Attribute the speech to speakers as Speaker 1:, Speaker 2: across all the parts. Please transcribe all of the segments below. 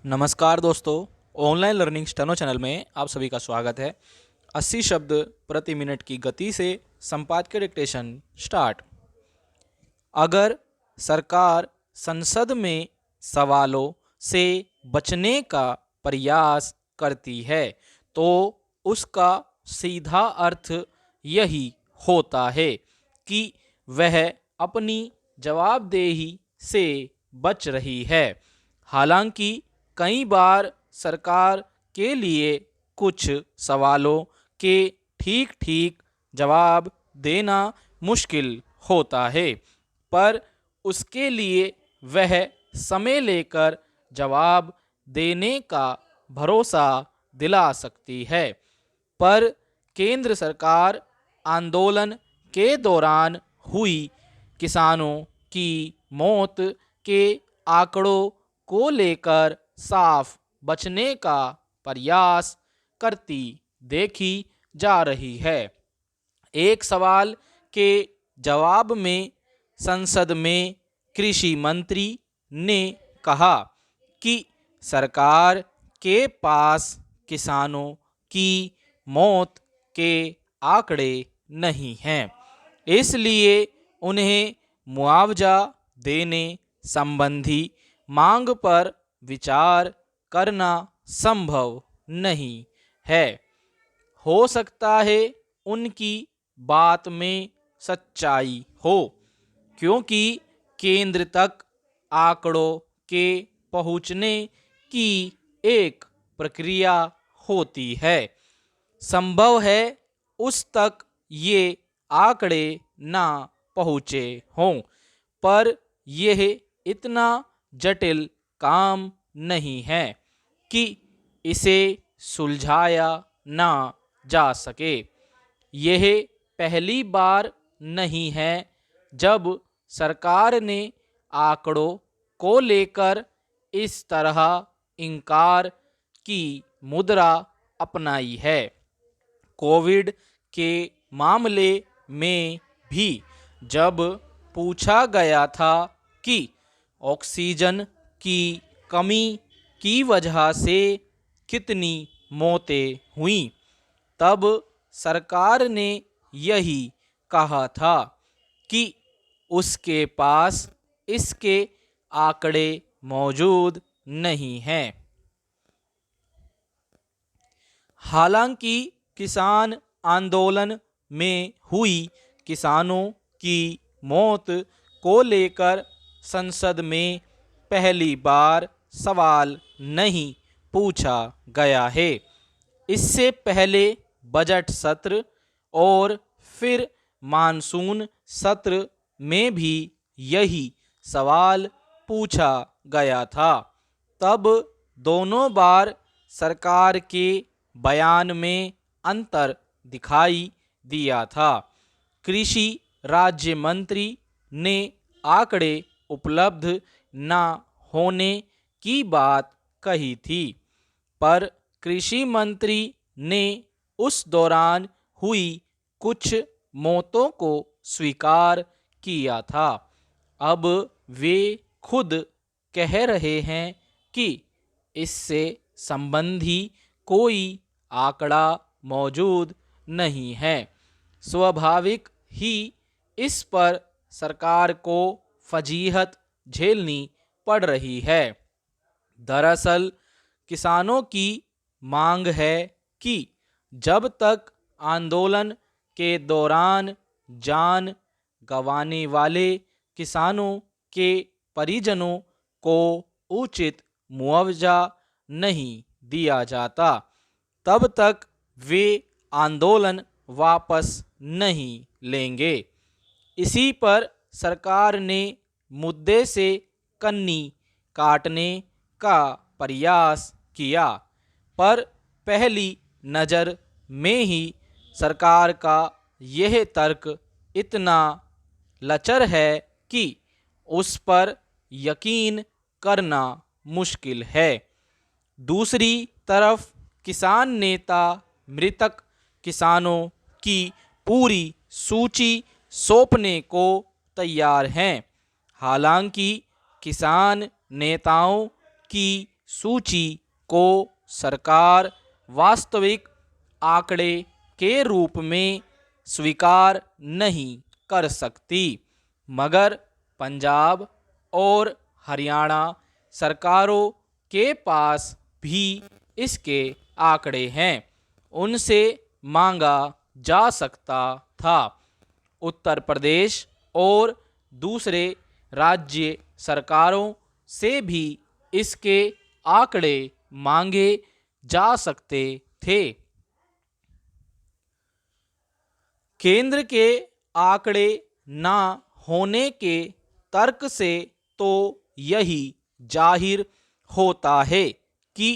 Speaker 1: नमस्कार दोस्तों, online learning steno channel में आप सभी का स्वागत है। 80 शब्द प्रति मिनट की गति से संपादकीय डिक्टेशन स्टार्ट। अगर सरकार संसद में सवालों से बचने का प्रयास करती है तो उसका सीधा अर्थ यही होता है कि वह अपनी जवाबदेही से बच रही है। हालांकि कई बार सरकार के लिए कुछ सवालों के ठीक ठीक जवाब देना मुश्किल होता है, पर उसके लिए वह समय लेकर जवाब देने का भरोसा दिला सकती है। पर केंद्र सरकार आंदोलन के दौरान हुई किसानों की मौत के आंकड़ों को लेकर साफ बचने का प्रयास करती देखी जा रही है। एक सवाल के जवाब में संसद में कृषि मंत्री ने कहा कि सरकार के पास किसानों की मौत के आंकड़े नहीं हैं, इसलिए उन्हें मुआवजा देने संबंधी मांग पर विचार करना संभव नहीं है। हो सकता है उनकी बात में सच्चाई हो, क्योंकि केंद्र तक आंकड़ों के पहुंचने की एक प्रक्रिया होती है। संभव है उस तक ये आंकड़े ना पहुँचे हों, पर यह इतना जटिल काम नहीं है कि इसे सुलझाया ना जा सके। यह पहली बार नहीं है जब सरकार ने आंकड़ों को लेकर इस तरह इनकार की मुद्रा अपनाई है। कोविड के मामले में भी जब पूछा गया था कि ऑक्सीजन की कमी की वजह से कितनी मौतें हुईं, तब सरकार ने यही कहा था कि उसके पास इसके आंकड़े मौजूद नहीं हैं। हालांकि किसान आंदोलन में हुई किसानों की मौत को लेकर संसद में पहली बार सवाल नहीं पूछा गया है। इससे पहले बजट सत्र और फिर मानसून सत्र में भी यही सवाल पूछा गया था। तब दोनों बार सरकार के बयान में अंतर दिखाई दिया था। कृषि राज्य मंत्री ने आंकड़े उपलब्ध न होने की बात कही थी, पर कृषि मंत्री ने उस दौरान हुई कुछ मौतों को स्वीकार किया था। अब वे खुद कह रहे हैं कि इससे संबंधी कोई आंकड़ा मौजूद नहीं है। स्वाभाविक ही इस पर सरकार को फजीहत झेलनी पड़ रही है। दरअसल किसानों की मांग है कि जब तक आंदोलन के दौरान जान गंवाने वाले किसानों के परिजनों को उचित मुआवजा नहीं दिया जाता, तब तक वे आंदोलन वापस नहीं लेंगे। इसी पर सरकार ने मुद्दे से कन्नी काटने का प्रयास किया, पर पहली नज़र में ही सरकार का यह तर्क इतना लचर है कि उस पर यकीन करना मुश्किल है। दूसरी तरफ किसान नेता मृतक किसानों की पूरी सूची सौंपने को तैयार हैं। हालांकि किसान नेताओं की सूची को सरकार वास्तविक आंकड़े के रूप में स्वीकार नहीं कर सकती, मगर पंजाब और हरियाणा सरकारों के पास भी इसके आंकड़े हैं, उनसे मांगा जा सकता था। उत्तर प्रदेश और दूसरे राज्य सरकारों से भी इसके आंकड़े मांगे जा सकते थे। केंद्र के आंकड़े ना होने के तर्क से तो यही जाहिर होता है कि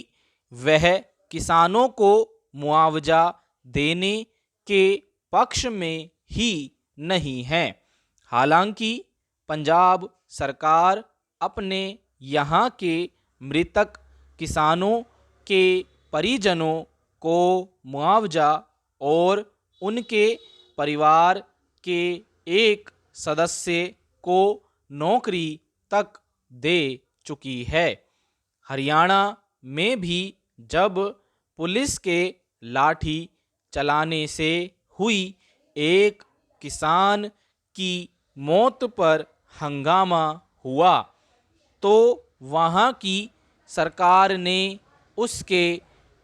Speaker 1: वह किसानों को मुआवजा देने के पक्ष में ही नहीं है। हालांकि पंजाब सरकार अपने यहाँ के मृतक किसानों के परिजनों को मुआवजा और उनके परिवार के एक सदस्य को नौकरी तक दे चुकी है। हरियाणा में भी जब पुलिस के लाठी चलाने से हुई एक किसान की मौत पर हंगामा हुआ, तो वहाँ की सरकार ने उसके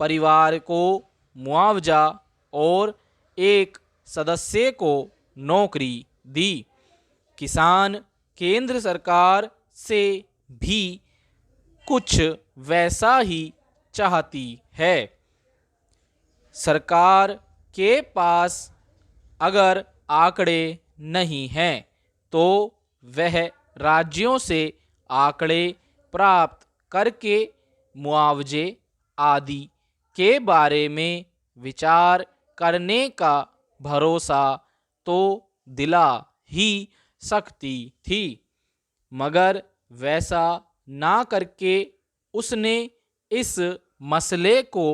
Speaker 1: परिवार को मुआवजा और एक सदस्य को नौकरी दी। किसान केंद्र सरकार से भी कुछ वैसा ही चाहती है। सरकार के पास अगर आंकड़े नहीं हैं तो वह राज्यों से आंकड़े प्राप्त करके मुआवजे आदि के बारे में विचार करने का भरोसा तो दिला ही सकती थी, मगर वैसा ना करके उसने इस मसले को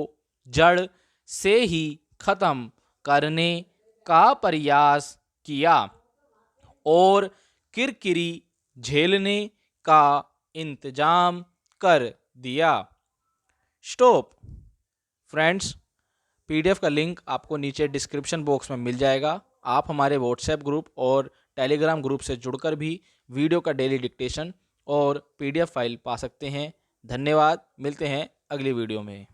Speaker 1: जड़ से ही ख़त्म करने का प्रयास किया और किरकिरी झेलने का इंतजाम कर दिया। स्टॉप फ्रेंड्स, पीडीएफ का लिंक आपको नीचे डिस्क्रिप्शन बॉक्स में मिल जाएगा। आप हमारे व्हाट्सएप ग्रुप और टेलीग्राम ग्रुप से जुड़कर भी वीडियो का डेली डिक्टेशन और पीडीएफ फाइल पा सकते हैं। धन्यवाद, मिलते हैं अगली वीडियो में।